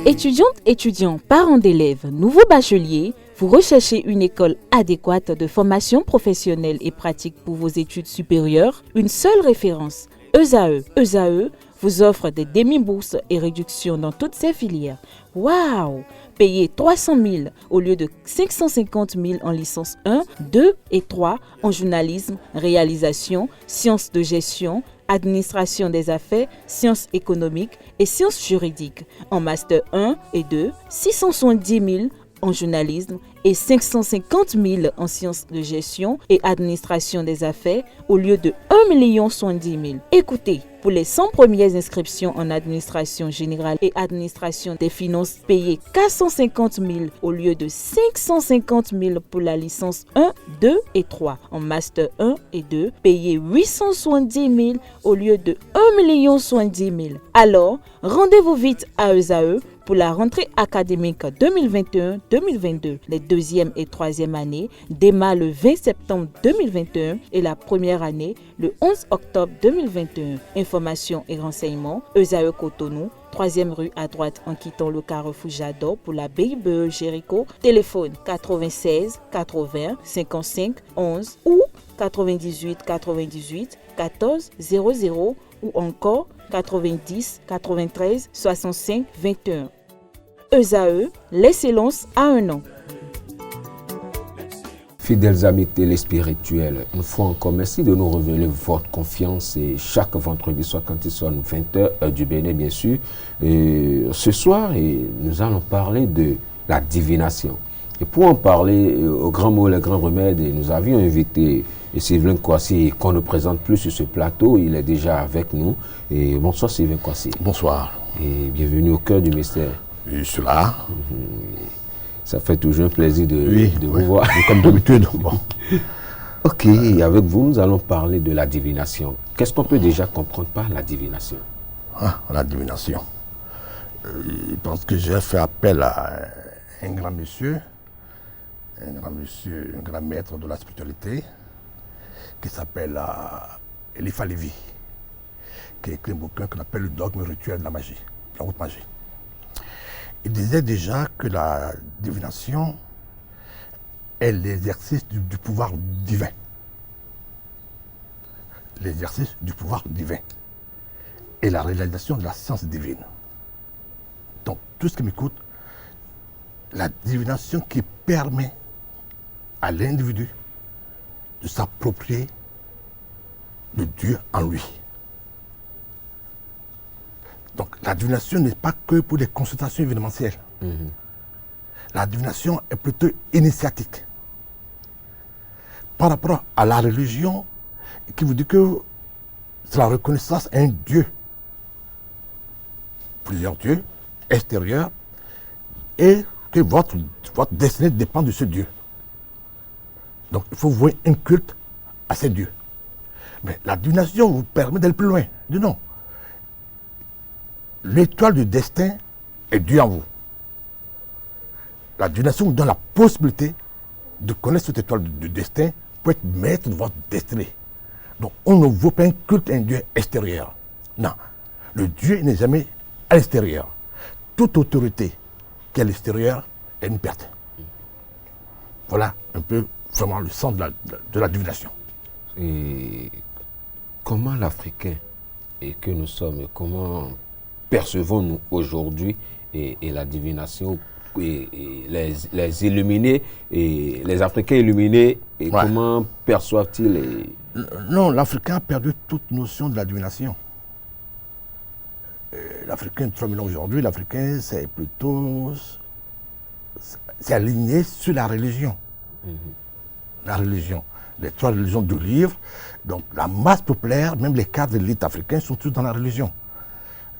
Étudiantes, étudiants, parents d'élèves, nouveaux bacheliers, vous recherchez une école adéquate de formation professionnelle et pratique pour vos études supérieures? Une seule référence, ESAE. ESAE vous offre des demi-bourses et réductions dans toutes ces filières. Waouh! Payez 300 000 au lieu de 550 000 en licence 1, 2 et 3 en journalisme, réalisation, sciences de gestion, administration des affaires, sciences économiques et sciences juridiques. En master 1 et 2, 670 000 en journalisme et 550 000 en sciences de gestion et administration des affaires au lieu de 1 070 000. Écoutez, pour les 100 premières inscriptions en administration générale et administration des finances, payez 450 000 au lieu de 550 000 pour la licence 1, 2 et 3. En master 1 et 2, payez 870 000 au lieu de 1 070 000. Alors, rendez-vous vite à ESAE pour la rentrée académique 2021-2022. Les deuxième et troisième années démarrent le 20 septembre 2021 et la première année le 11 octobre 2021. Informations et renseignements, ESAE Cotonou, 3e rue à droite en quittant le carrefour Jadot pour la BIBE Jéricho. Téléphone 96 80 55 11 ou 98 98 14 00 ou encore 90 93 65 21. ESAE, l'excellence à un an. Fidèles amis téléspirituels, une fois encore, merci de nous révéler votre confiance et chaque vendredi soir quand il sonne 20h, du Bénin bien sûr. Et ce soir, nous allons parler de la divination. Et pour en parler, au grand mot, le grand remède, nous avions invité Sylvain Kwasi, qu'on ne présente plus sur ce plateau. Il est déjà avec nous. Et bonsoir Sylvain Kwasi. Bonsoir. Et bienvenue au cœur du mystère. Je suis là. Ça fait toujours un plaisir de vous voir. Comme d'habitude. Bon. Ok, avec vous, nous allons parler de la divination. Qu'est-ce qu'on peut déjà comprendre par la divination? La divination. Je pense que j'ai fait appel à un grand monsieur, un grand maître de la spiritualité, qui s'appelle Eliphas Lévi, qui a écrit un bouquin qu'on appelle Le dogme rituel de la magie, la haute magie. Il disait déjà que la divination est l'exercice du pouvoir divin. L'exercice du pouvoir divin et la réalisation de la science divine. Donc, tout ce qui m'écoute, la divination qui permet à l'individu de s'approprier le Dieu en lui. Donc la divination n'est pas que pour des consultations événementielles. La divination est plutôt initiatique. Par rapport à la religion, qui vous dit que c'est la reconnaissance à un Dieu. Plusieurs dieux extérieurs, et que votre destinée dépend de ce Dieu. Donc il faut vouer un culte à ces dieux. Mais la divination vous permet d'aller plus loin. Dis non. L'étoile du destin est Dieu en vous. La divination vous donne la possibilité de connaître cette étoile du destin pour être maître de votre destinée. Donc on ne vaut pas un culte à un Dieu extérieur. Non. Le Dieu n'est jamais à l'extérieur. Toute autorité qui est à l'extérieur est une perte. Voilà un peu vraiment le sens de la divination. Et comment l'Africain et que nous sommes, comment percevons-nous aujourd'hui et la divination et les illuminés et les Africains illuminés et comment perçoivent-ils Non, l'Africain a perdu toute notion de la divination. L'Africain, 3 millions aujourd'hui, l'Africain c'est plutôt aligné sur la religion. La religion, les 3 religions du livre. Donc la masse populaire, même les cadres de l'élite africaine sont tous dans la religion.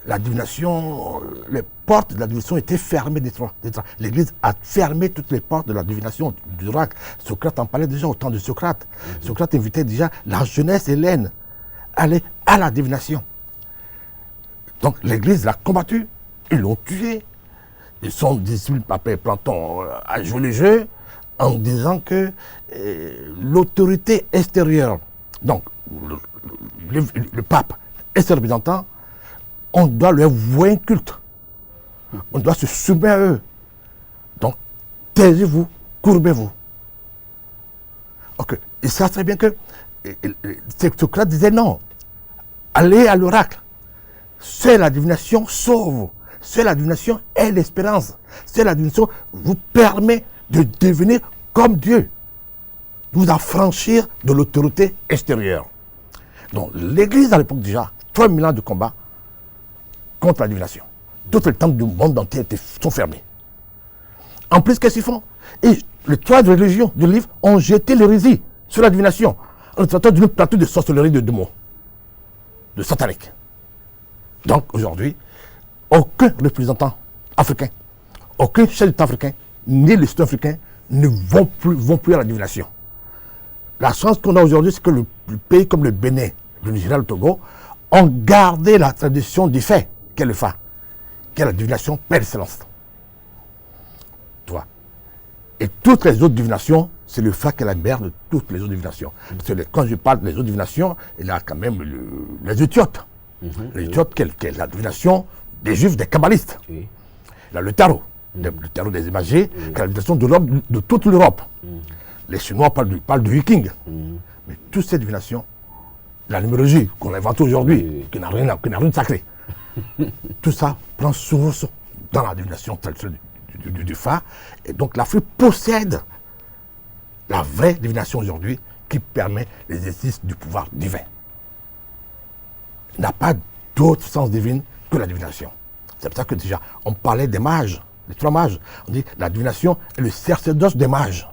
La divination, les portes de la divination étaient fermées des trois. L'Église a fermé toutes les portes de la divination, du oracle. Socrate en parlait déjà au temps de Socrate. Socrate invitait déjà la jeunesse hellène à aller à la divination. Donc l'Église l'a combattu, ils l'ont tué. Et son disciple, Pape Planton, a joué le jeu en disant que l'autorité extérieure, donc le pape et ses représentants, on doit leur vouer un culte. On doit se soumettre à eux. Donc, taisez-vous, courbez-vous. Ok. Et ça serait bien que Socrate disait non. Allez à l'oracle. Seule la divination sauve. Seule la divination est l'espérance. Seule la divination vous permet de devenir comme Dieu. Vous affranchir de l'autorité extérieure. Donc, l'Église à l'époque déjà, 3000 ans de combat contre la divination. Toutes les temples du monde entier sont fermés. En plus, qu'est-ce qu'ils font? Et les trois religions du livre ont jeté l'hérésie sur la divination en le traitant d'une pratique de sorcellerie de démons, de satanique. Donc aujourd'hui, aucun représentant africain, aucun chef d'État africain, ni les Sud-Africains ne vont plus à la divination. La chance qu'on a aujourd'hui, c'est que le pays comme le Bénin, le Nigeria, le Togo, ont gardé la tradition du fait qu'est le Fa, qui est la divination par excellence. Tu vois. Et toutes les autres divinations, c'est le Fa qui est la mère de toutes les autres divinations. Parce que quand je parle des autres divinations, il y a quand même les Éthiopies. Les Éthiopies, qui est la divination des Juifs, des Kabbalistes. Il y a le tarot, le tarot des imagés, qui est la divination de toute l'Europe. Les Chinois parlent du Viking. Mais toutes ces divinations, la numérologie qu'on invente aujourd'hui, qui n'a rien de sacré, tout ça prend source dans la divination du Fa. Et donc l'Afrique possède la vraie divination aujourd'hui qui permet l'exercice du pouvoir divin. Il n'a pas d'autre sens divine que la divination. C'est pour ça que déjà, on parlait des mages, les trois mages. On dit la divination est le sacerdoce des mages.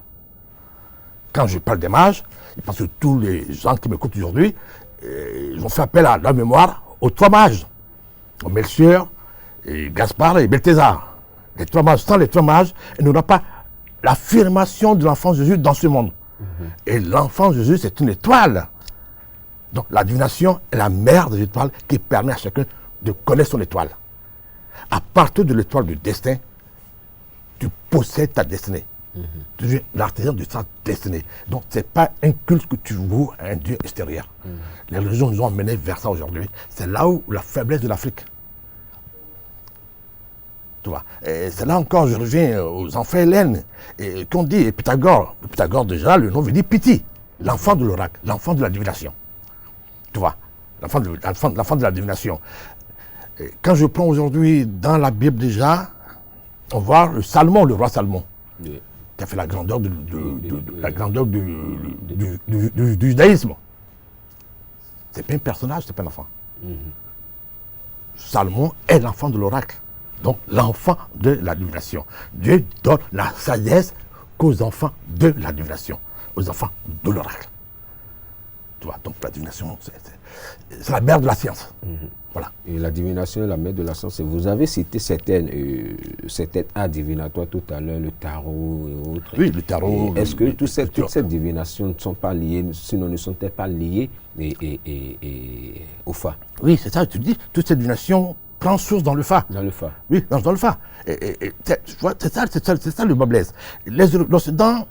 Quand je parle des mages, parce que tous les gens qui m'écoutent aujourd'hui, ils vont faire appel à leur mémoire aux trois mages. Melchior, et Gaspard et Belthésar. Les trois mages, sans les trois mages, il n'y aura pas l'affirmation de l'enfant Jésus dans ce monde. Et l'enfant Jésus, c'est une étoile. Donc la divination est la mère des étoiles qui permet à chacun de connaître son étoile. À partir de l'étoile du destin, tu possèdes ta destinée. Tu es l'artisan de sa destinée. Donc ce n'est pas un culte que tu voues à un Dieu extérieur. Les religions nous ont emmenés vers ça aujourd'hui. C'est là où la faiblesse de l'Afrique. Tu vois. Et c'est là encore, je reviens aux enfants Hélène, qu'on dit, et Pythagore. Pythagore déjà, le nom veut dire Pythie, l'enfant de l'oracle, l'enfant de la divination. Tu vois, l'enfant de la divination. Et quand je prends aujourd'hui dans la Bible déjà, on voit le Salomon, le roi Salomon, qui a fait la grandeur du judaïsme. C'est pas un personnage, c'est pas un enfant. Salomon est l'enfant de l'oracle, donc l'enfant de la divination. Dieu donne la sagesse qu'aux enfants de la divination, aux enfants de l'oracle. Tu vois, donc la divination, c'est la mère de la science. Voilà. Et la divination est la mère de la science. Et vous avez cité certaines arts divinatoires tout à l'heure, le tarot et autres. Oui, le tarot. Est-ce que toutes ces divinations ne sont pas liées, sinon ne sont-elles pas liées au Fa? Oui, c'est ça, tu dis, toutes ces divinations prennent source dans le Fa. Dans le Fa. Oui, dans le Fa. C'est ça le bas blesse. L'Occident,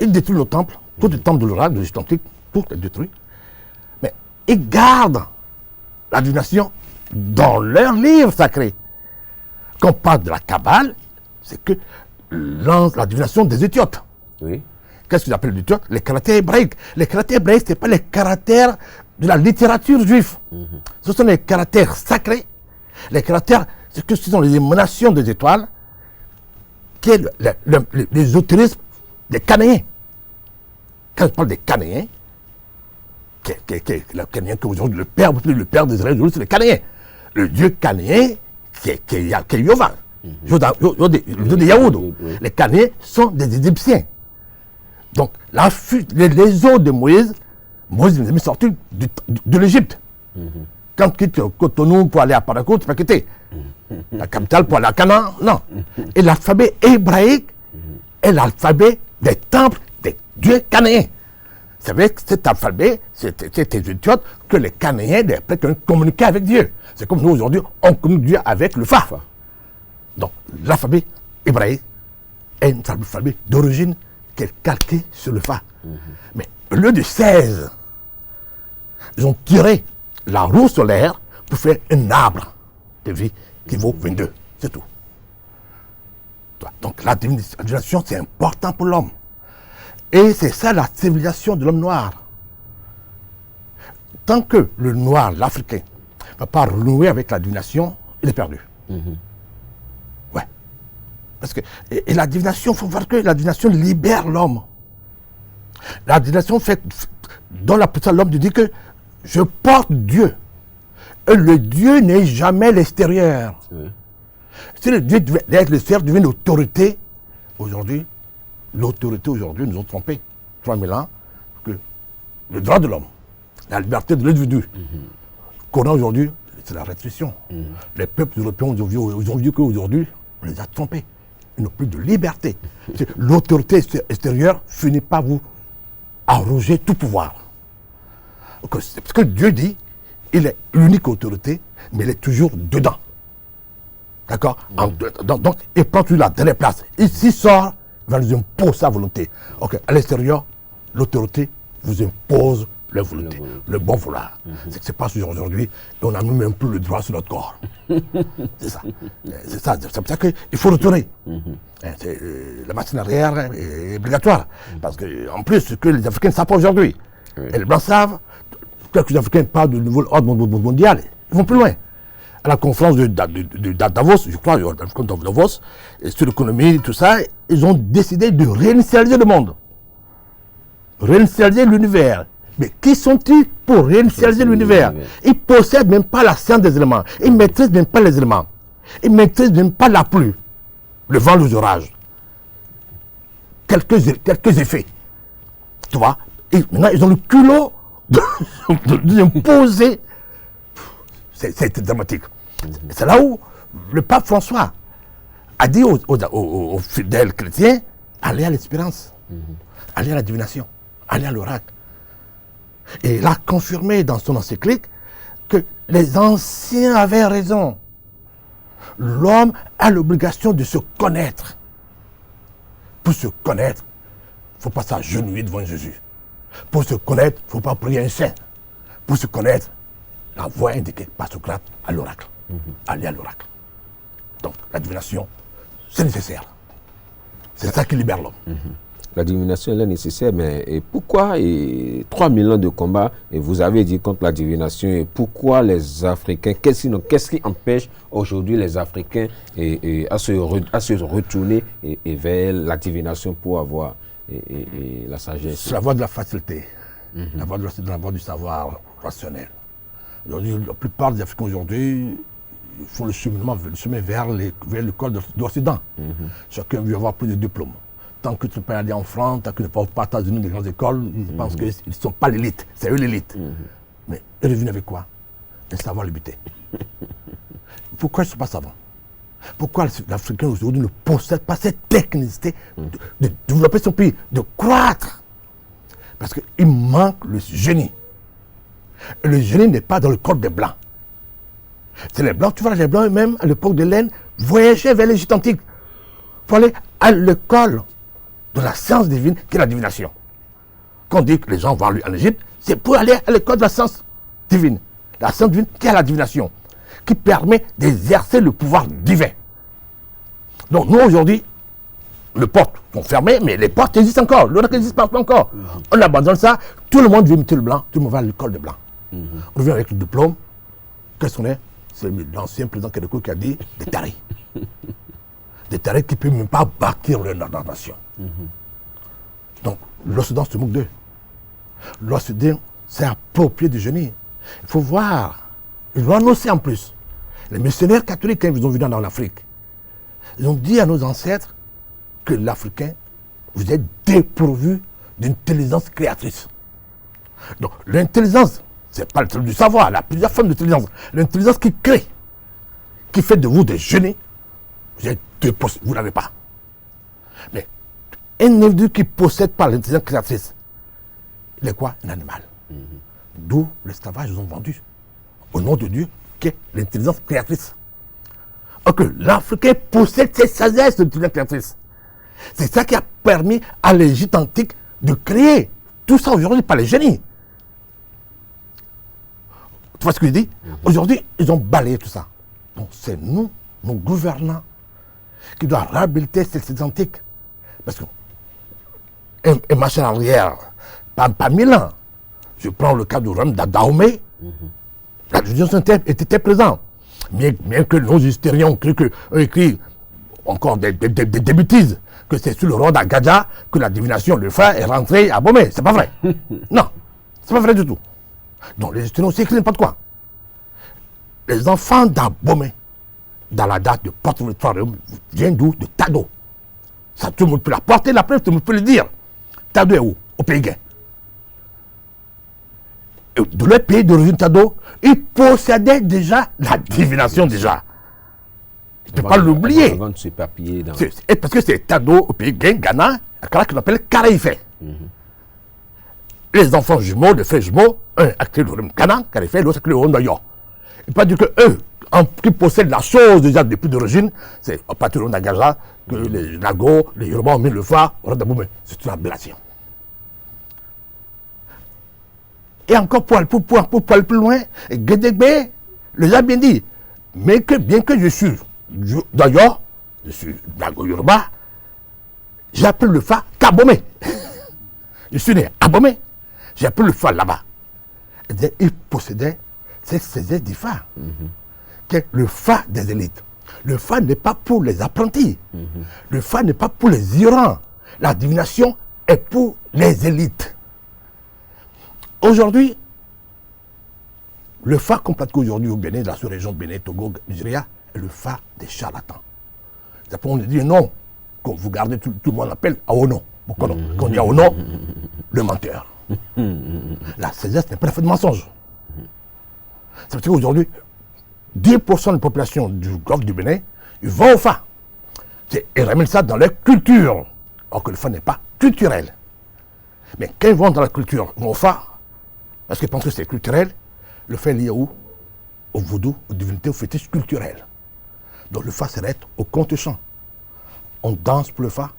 il détruit le temple, tout le temple de l'oracle, de l'Égypte antique, tout est détruit. Mais ils gardent la divination dans leurs livres sacrés. Quand on parle de la Kabbale, c'est que la divination des Éthiopes. Oui. Qu'est-ce qu'ils appellent les Éthiopes? Les caractères hébraïques. Les caractères hébraïques, ce n'est pas les caractères de la littérature juive. Ce sont les caractères sacrés. Les caractères, c'est que ce sont les émanations des étoiles, qui est l'ésotérisme des Cananéens. Quand je parle des Cananéens, le Cananéen qu'aujourd'hui le père d'Israël, c'est le Cananéen. Le dieu Cananéen, qui est Yovan, le dieu de Yaoud. Les Cananéens sont des Égyptiens. Donc, les eaux de Moïse est sorti de l'Égypte. Quand tu quittes Cotonou pour aller à Parakou, tu peux quitter la capitale pour aller à Canaan. Non. Et l'alphabet hébraïque est l'alphabet des temples des dieux cananéens. C'est avec cet alphabet, cette étude, que les Cananéens communiquaient avec Dieu. C'est comme nous aujourd'hui, on communique Dieu avec le Fa. Donc, l'alphabet hébraïque est un alphabet d'origine qui est calqué sur le Fa. Mais au lieu de 16, ils ont tiré la roue solaire pour faire un arbre de vie qui vaut 22. C'est tout. Donc, la divination, c'est important pour l'homme. Et c'est ça la civilisation de l'homme noir. Tant que le noir, l'Africain, ne va pas renouer avec la divination, il est perdu. Ouais. Parce que, et la divination, il faut voir que la divination libère l'homme. La divination donne la puissance à l'homme de dire que je porte Dieu. Et le Dieu n'est jamais l'extérieur. Si le Dieu devait être l'extérieur, devient l'autorité, aujourd'hui, l'autorité aujourd'hui nous ont trompés, 3000 ans, que le droit de l'homme, la liberté de l'individu, qu'on a aujourd'hui, c'est la restriction. Les peuples européens ont vu qu'aujourd'hui, on les a trompés. Ils n'ont plus de liberté. L'autorité extérieure finit par vous arroger tout pouvoir. Parce que Dieu dit, il est l'unique autorité, mais il est toujours dedans. D'accord? Donc, il prend toujours la dernière place. Il s'y sort, il va nous imposer sa volonté. Ok, à l'extérieur, l'autorité vous impose la volonté, le bon vouloir. C'est ce qui se passe aujourd'hui, et on n'a même plus le droit sur notre corps. C'est ça. C'est pour ça qu'il faut retourner. La machine arrière est obligatoire. Parce qu'en plus, ce que les Africains ne savent pas aujourd'hui, et les Blancs savent, que les Africains parlent du nouveau ordre mondial, ils vont plus loin. À la conférence de Davos, je crois, la conférence de Davos, sur l'économie, tout ça, ils ont décidé de réinitialiser le monde. Réinitialiser l'univers. Mais qui sont-ils pour réinitialiser l'univers? Ils ne possèdent même pas la science des éléments. Ils ne maîtrisent même pas les éléments. Ils ne maîtrisent même pas la pluie, le vent, les orages. Quelques effets. Tu vois? Et maintenant, ils ont le culot d'imposer. C'est dramatique. C'est là où le pape François a dit aux fidèles chrétiens, allez à l'espérance, allez à la divination, allez à l'oracle. Et il a confirmé dans son encyclique que les anciens avaient raison. L'homme a l'obligation de se connaître. Pour se connaître, il ne faut pas s'agenouiller devant Jésus. Pour se connaître, il ne faut pas prier un saint. Pour se connaître, la voie indiquée par Socrate à l'oracle. Aller à l'oracle. Donc, la divination, c'est nécessaire. C'est ça qui libère l'homme. La divination, elle est nécessaire, mais et pourquoi 3000 ans de combat, et vous avez dit contre la divination, et pourquoi les Africains, qu'est-ce qui empêche aujourd'hui les Africains à se retourner vers la divination pour avoir la sagesse? C'est la voie de la facilité, la voie du savoir rationnel. Aujourd'hui, la plupart des Africains aujourd'hui font le chemin vers l'école d'Occident. Chacun veut avoir plus de diplômes. Tant que tu ne peux pas aller en France, tant que tu ne peux pas aux États-Unis, des grandes écoles, ils pensent qu'ils ne sont pas l'élite, c'est eux l'élite. Mais ils reviennent avec quoi? Un savoir limité. Pourquoi ils ne sont pas savants? Pourquoi l'Africain aujourd'hui ne possède pas cette technicité de développer son pays, de croître? Parce qu'il manque le génie. Et le génie n'est pas dans le corps des Blancs. C'est les Blancs, tu vois, les Blancs eux-mêmes, à l'époque de l'Inde, voyageaient vers l'Égypte antique pour aller à l'école de la science divine qui est la divination. Quand on dit que les gens vont aller en Égypte, c'est pour aller à l'école de la science divine. La science divine qui est la divination, qui permet d'exercer le pouvoir divin. Donc nous aujourd'hui, les portes sont fermées, mais les portes existent encore. L'oracle existe partout encore. On abandonne ça, tout le monde veut imiter le blanc, tout le monde va à l'école de blanc. On revient avec le diplôme. Qu'est-ce qu'on est? C'est l'ancien président Kédeko qui a dit des tarés. Des tarés qui ne peuvent même pas bâtir leur nation. Donc l'Occident se moque d'eux. L'Occident s'est approprié du génie. Il faut voir. Ils l'ont annoncé en plus. Les missionnaires catholiques, quand ils ont venus dans l'Afrique, ils ont dit à nos ancêtres que l'Africain, vous êtes dépourvu d'intelligence créatrice. Donc l'intelligence, ce n'est pas du savoir, il y a plusieurs formes d'intelligence. L'intelligence qui crée, qui fait de vous des génies, vous ne l'avez pas. Mais un individu qui ne possède pas l'intelligence créatrice, Il est quoi? Un animal. D'où l'esclavage, ils ont vendu au nom de Dieu, qui est l'intelligence créatrice. Alors que l'Africain possède cette sagesse de l'intelligence créatrice. C'est ça qui a permis à l'Égypte antique de créer tout ça aujourd'hui par les génies. Tu vois ce que je dis? Aujourd'hui, ils ont balayé tout ça. Donc c'est nous, nos gouvernants, qui doivent réhabiliter cette sagesse antique. Parce que un machin arrière, pas 1000 ans. Je prends le cas du royaume d'Dahomey. La divination était présente. Bien que nos historiens ont écrit encore des bêtises, que c'est sur le roi d'Agadja que la divination, le phare, est rentrée à Bomé. C'est pas vrai. Non, c'est pas vrai du tout. Donc les historiens aussi écrivent n'importe quoi. Les enfants d'Abomey, dans la date de Porte-Victoire, viennent d'où? De Tado. Ça, tout le monde peut la porter, la preuve, tout le monde peut le dire. Tado est où? Au Pays Gain. De leur pays d'origine Tado, ils possédaient déjà la divination déjà. Il ne faut pas l'oublier. Avant de s'éparpiller dans... Parce que c'est Tado au pays Gain, Ghana, qu'on appelle Karaïfé. Les enfants jumeaux, les frères jumeaux, un actif le Ghana, Karaïfé, l'autre actif le Noyo. Il ne faut pas dire que eux, qui possèdent la chose déjà depuis d'origine, c'est à partir de Nagaja que les Nago, les Yoruba ont mis le phare au Radaboumé. C'est une aberration. Et encore pour aller plus loin, Guédégbé les a bien dit. Mais bien que je suis d'ailleurs, je suis Nago Yoruba, j'appelle le phare Kabomé. Je suis né à Bomé, j'appelle le phare là-bas. Ils possédaient cette sagesse du phare, qui est le phare des élites. Le phare n'est pas pour les apprentis. Le phare n'est pas pour les ignorants. La divination est pour les élites. Aujourd'hui, le phare qu'on pratique aujourd'hui au Bénin, dans la sous-région de Bénin, Togo, Nigeria, est le phare des charlatans. C'est pour on dit non, quand vous gardez, tout le monde l'appelle Aono. Quand on dit Aono, le menteur. La sagesse n'est pas la fait de mensonge. Ça veut dire qu'aujourd'hui, 10% de la population du golfe du Bénin, ils vont au phare. Ils ramènent ça dans leur culture. Alors que le phare n'est pas culturel. Mais quand ils vont dans la culture, ils vont au phare, parce qu'ils pensent que c'est culturel, le phare est lié où? Au vaudou, aux divinités, aux fétiches culturels. Donc le phare s'arrête au compte-champ. On danse pour le phare,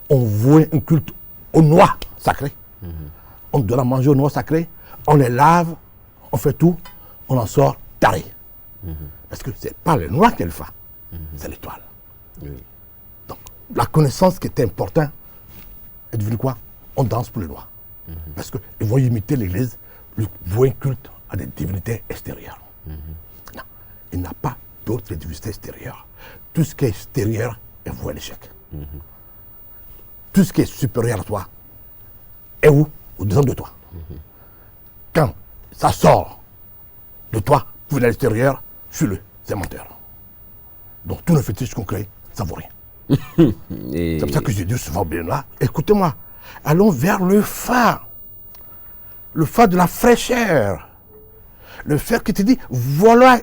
on voue un culte aux noix sacrées, on donne à manger aux noix sacrées, on les lave, on fait tout, on en sort taré. Parce que ce n'est pas les noix qui est le phare, c'est l'étoile. Donc la connaissance qui était importante est devenue quoi? On danse pour les noix. Parce qu'ils vont imiter l'église, vouer un culte à des divinités extérieures. Non, il n'y a pas d'autres divinités extérieures. Tout ce qui est extérieur est voué à l'échec. Tout ce qui est supérieur à toi est où? Au-dedans de toi. Quand ça sort de toi, pour à l'extérieur, suis-le, c'est menteur. Donc tous les fétiches qu'on crée, ça ne vaut rien. C'est pour ça que je dis souvent bien là, écoutez-moi, allons vers le phare de la fraîcheur, le phare qui te dit, voilà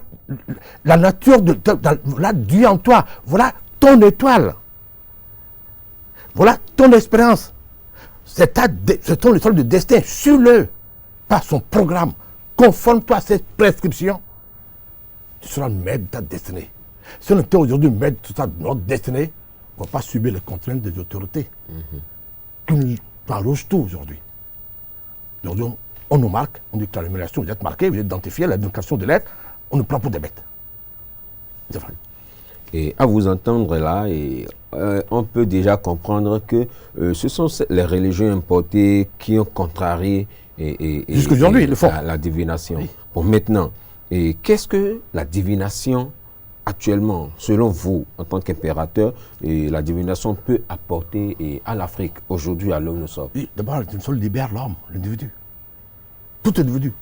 la nature, voilà Dieu en toi, voilà ton étoile, voilà ton expérience, c'est ton étoile de destin, suis-le, par son programme, conforme-toi à cette prescription, tu seras le maître de ta destinée. Si on était aujourd'hui maître de notre destinée, on ne va pas subir les contraintes des autorités qui nous arrogent tout aujourd'hui. Aujourd'hui, on nous marque, on dit que l'élimination, vous êtes marqué, vous êtes identifié, la dénonciation de l'être, on nous prend pour des bêtes. C'est vrai. Et à vous entendre là, on peut déjà comprendre que ce sont les religions importées qui ont contrarié jusqu'aujourd'hui, le fond. La divination. Oui. Bon, maintenant, qu'est-ce que la divination actuellement, selon vous, en tant qu'impérateur, la divination peut apporter à l'Afrique, aujourd'hui, à l'homme nous sommes? Oui, d'abord, la divination libère l'homme, l'individu. Tout individu.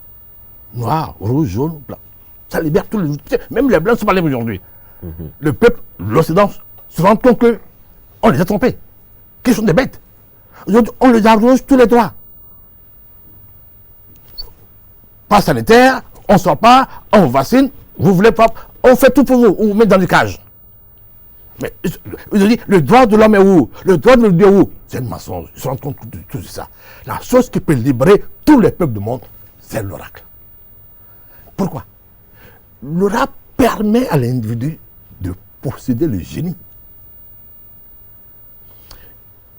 Noir, rouge, jaune, blanc. Ça libère tous les individus. Même les blancs sont pas libres aujourd'hui. Le peuple, l'Occident, se rend compte qu'on les a trompés. Qu'ils sont des bêtes. Aujourd'hui, on les arrose tous les droits. Pas sanitaire, on ne sort pas, on vaccine, vous voulez pas, on fait tout pour vous, on vous met dans les cages. Mais ils ont dit, le droit de l'homme est où? Le droit de l'homme est où? c'est un mensonge. Ils se rendent compte de tout ça. La chose qui peut libérer tous les peuples du monde, c'est l'oracle. Pourquoi? L'oracle permet à l'individu de posséder le génie.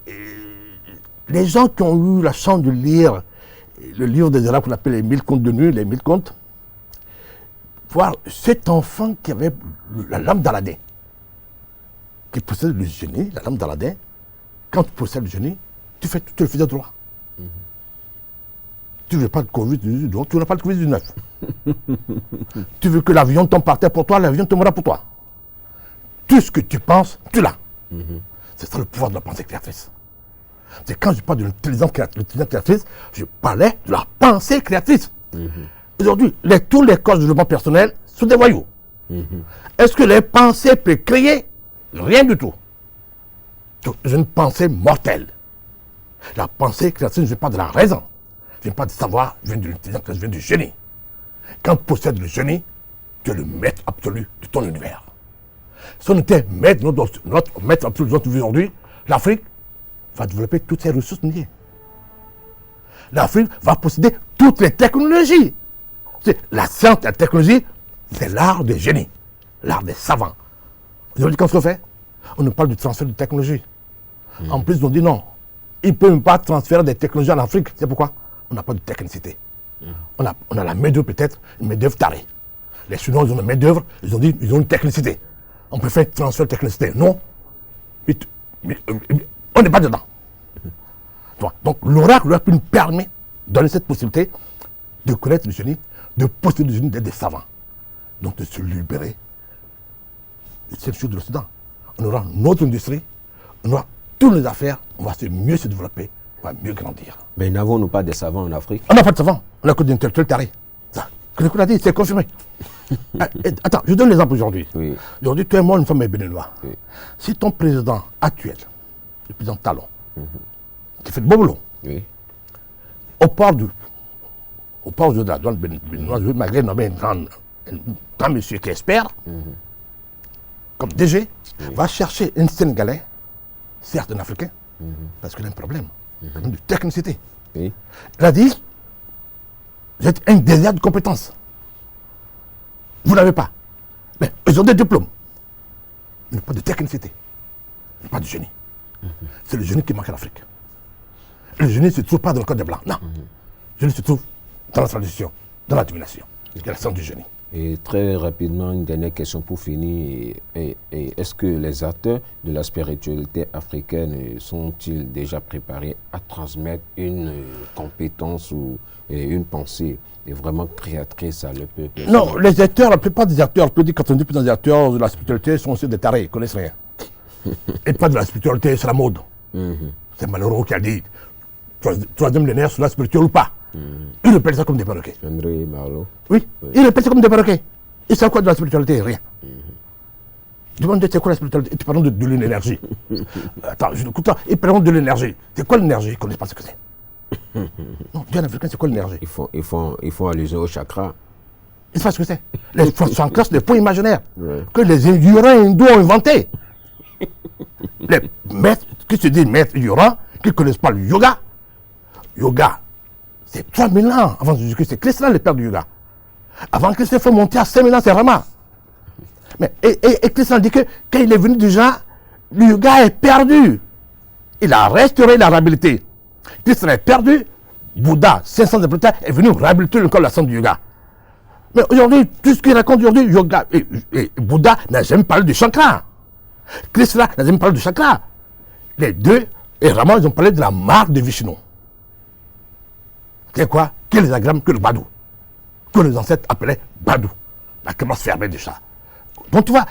Et les gens qui ont eu la chance de lire le livre des oracles qu'on appelle les 1000 contes de nuit, les 1000 contes, voir cet enfant qui avait la lame d'Aladin, qui possède le génie, la lame d'Aladin. Quand tu possèdes le génie, tu le fais droit. Tu ne veux pas de Covid-19, donc tu n'as pas de Covid-19. Tu veux que l'avion tombe par terre pour toi, l'avion tombera pour toi. Tout ce que tu penses, tu l'as. C'est ça le pouvoir de la pensée créatrice. C'est quand je parle de l'intelligence créatrice, je parlais de la pensée créatrice. Aujourd'hui, tous les causes de développement personnel sont des voyous. Est-ce que les pensées peuvent créer? Rien du tout. C'est une pensée mortelle. La pensée créatrice ne vient pas de la raison, ne vient pas du savoir, vient de l'intelligence, vient du génie. Quand tu possèdes le génie, tu es le maître absolu de ton univers. Si on était notre maître absolu de notre vie aujourd'hui, l'Afrique va développer toutes ses ressources minières. L'Afrique va posséder toutes les technologies. La science et la technologie, c'est l'art des génies, l'art des savants. Aujourd'hui, qu'est-ce qu'on fait? On nous parle du transfert de technologie. En plus, on dit non. Ils ne peuvent pas transférer des technologies en Afrique. C'est pourquoi? On n'a pas de technicité. On a la main-d'œuvre peut-être, une main-d'œuvre tarée. Les Chinois, ils ont une main-d'œuvre, ils ont une technicité. On peut faire transfert de technicité. Non. Mais on n'est pas dedans. Donc, l'oracle nous permet de donner cette possibilité de connaître le génie, de posséder le génie, d'être des savants. Donc, de se libérer de cette chose de l'Occident. On aura notre industrie, on aura toutes les affaires, on va mieux se développer, on va mieux grandir. Mais n'avons-nous pas des savants en Afrique? On n'a pas de savants, on n'a que des intellectuels tarés. Ça, que le a dit, c'est confirmé. Attends, je donne l'exemple aujourd'hui. Oui. Aujourd'hui, tu es moi, une femme béninoise. Oui. Si ton président actuel, le président Talon, qui fait de beau boulot, Oui. au port de la douane béninoise, malgré nommer un grand monsieur qui est expert, comme DG, va chercher un Sénégalais, certes un Africain, parce qu'il a un problème de technicité. Oui. Il a dit, vous êtes un désert de compétences. Vous n'avez pas. Mais ils ont des diplômes. Ils n'ont pas de technicité. Ils n'ont pas de génie. C'est le génie qui manque en Afrique. Le génie ne se trouve pas dans le code des Blancs. Non. Le génie se trouve dans la tradition, dans la divination. C'est la science du génie. Et très rapidement, une dernière question pour finir. Est-ce que les acteurs de la spiritualité africaine sont-ils déjà préparés à transmettre une compétence ou une pensée vraiment créatrice à le peuple? Non, les acteurs, la plupart des acteurs, je peux dire 90% des acteurs de la spiritualité sont aussi des tarés, ils ne connaissent rien. Et pas de la spiritualité, c'est la mode. C'est Malraux qui a dit, troisième millénaire, c'est la spirituelle ou pas. Ils appellent ça comme des perroquets. André Malraux. Oui, ils appellent ça comme des perroquets. Ils savent quoi de la spiritualité? Rien. Demande c'est quoi la spiritualité? Tu parles de l'énergie. Attends, écoute, ils parlent de l'énergie. C'est quoi l'énergie? Ils ne connaissent pas ce que c'est. Non, bien africain, c'est quoi l'énergie? Ils font allusion au chakra. Ils savent ce que c'est. Les chakras, c'est des points imaginaires que les ignorants hindous ont inventés. Les maîtres, qui se disent maîtres ignorants, qui ne connaissent pas le yoga. Yoga, c'est 3000 ans avant Jésus-Christ. C'est Krishna le père du yoga. Avant Krishna, il faut monter à 5000 ans, c'est Rama. Mais, et Krishna dit que quand il est venu déjà, le yoga est perdu. Il a restauré la réhabilité. Krishna est perdu. Bouddha, 500 ans plus tard, est venu réhabiliter le corps de la science du yoga. Mais aujourd'hui, tout ce qu'il raconte aujourd'hui, yoga et Bouddha n'a jamais parlé du chakra. Krishna n'a jamais parlé du chakra. Les deux, et Rama, ils ont parlé de la marque de Vishnu. C'est quoi? Quel diagramme que le Badou, que les ancêtres appelaient Badou, la crémence fermée du chat. Donc tu vois,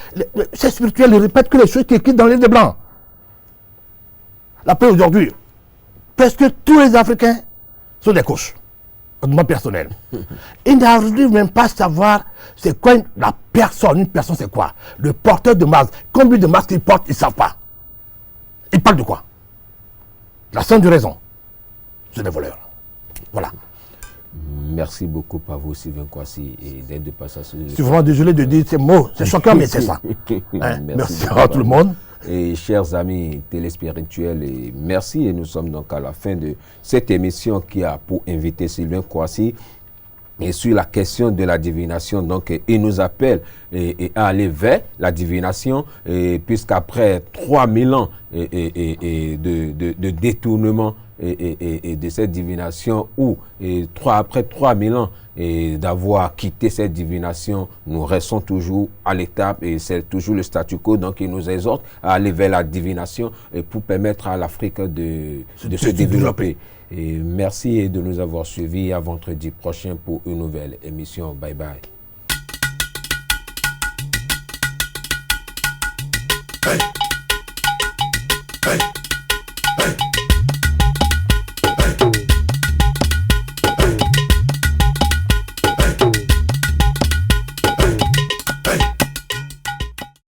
c'est spirituel, ils répètent que les choses qui écrites dans les livres blancs. La paix aujourd'hui, presque tous les Africains sont des coachs, au niveau personnel. Ils n'arrivent même pas à savoir c'est quoi la personne. Une personne c'est quoi? Le porteur de masque. Combien de masques il porte, ils ne savent pas. Ils parlent de quoi? La science de raison. C'est des voleurs. Voilà. Merci beaucoup à vous, Sylvain Kouassi, et d'être de passage. Je suis vraiment désolé de dire ces mots. C'est choquant, mais c'est ça. Hein? Merci à tout le monde. et chers amis téléspirituels, et merci. Et nous sommes donc à la fin de cette émission qui a pour invité Sylvain Kouassi. Et sur la question de la divination, donc il nous appelle à aller vers la divination, puisqu'après 3000 ans de détournement et de cette divination, ou après 3000 ans d'avoir quitté cette divination, nous restons toujours à l'étape et c'est toujours le statu quo. Donc il nous exhorte à aller vers la divination pour permettre à l'Afrique de se développer. Et merci de nous avoir suivis. À vendredi prochain pour une nouvelle émission. Bye bye. Hey. Hey. Hey.